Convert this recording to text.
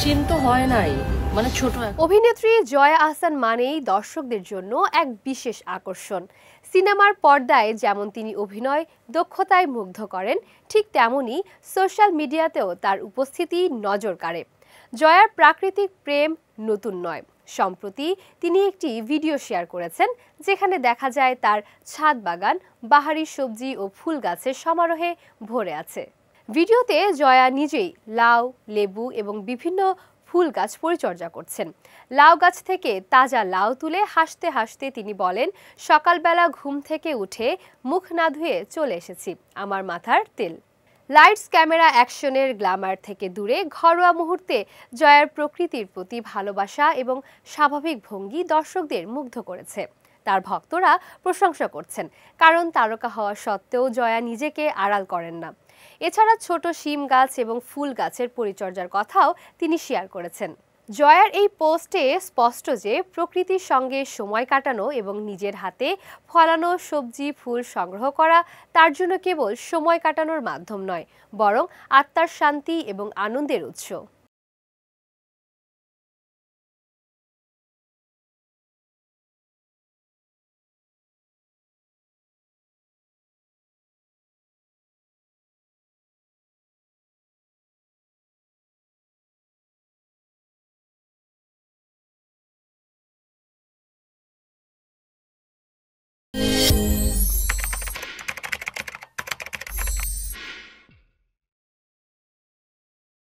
Scene তো হয় নাই, মানে ছোট অভিনেত্রী জয়া আহসান মানেই দর্শকদের জন্য এক বিশেষ আকর্ষণ। সিনেমার পর্দায় যেমন তিনি অভিনয় দক্ষতায় মুগ্ধ করেন, ঠিক তেমনি সোশ্যাল মিডিয়াতেও তার উপস্থিতি নজর কাড়ে। জয়ার প্রাকৃতিক প্রেম নতুন নয়। সম্প্রতি তিনি একটি ভিডিও শেয়ার করেছেন, যেখানে দেখা যায় তার ছাদ বাগান বাহারি সবজি ও ফুল গাছের সমারোহে ভরে আছে। ভিডিওতে জয়া নিজেই লাউ, লেবু এবং বিভিন্ন ফুল গাছ পরিচর্যা করছেন। লাউ গাছ থেকে তাজা লাউ তুলে হাসতে হাসতে তিনি বলেন, সকালবেলা ঘুম থেকে উঠে মুখ না ধুয়ে চলে এসেছি, আমার মাথার তেল। লাইটস, ক্যামেরা, অ্যাকশনের গ্ল্যামার থেকে দূরে ঘরোয়া মুহূর্তে জয়ার প্রকৃতির প্রতি ভালোবাসা এবং স্বাভাবিক ভঙ্গি দর্শকদের মুগ্ধ করেছে। তার ভক্তরা প্রশংসা করছেন, কারণ তারকা হওয়া সত্ত্বেও জয়া নিজেকে আড়াল করেন না। এছাড়া ছোট শিম গাছ এবং ফুল গাছের পরিচর্যার কথাও তিনি শেয়ার করেছেন। জয়ার এই পোস্টে স্পষ্ট যে প্রকৃতির সঙ্গে সময় কাটানো এবং নিজের হাতে ফলানো সবজি ফুল সংগ্রহ করা তার জন্য কেবল সময় কাটানোর মাধ্যম নয়, বরং আত্মার শান্তি এবং আনন্দের উৎস।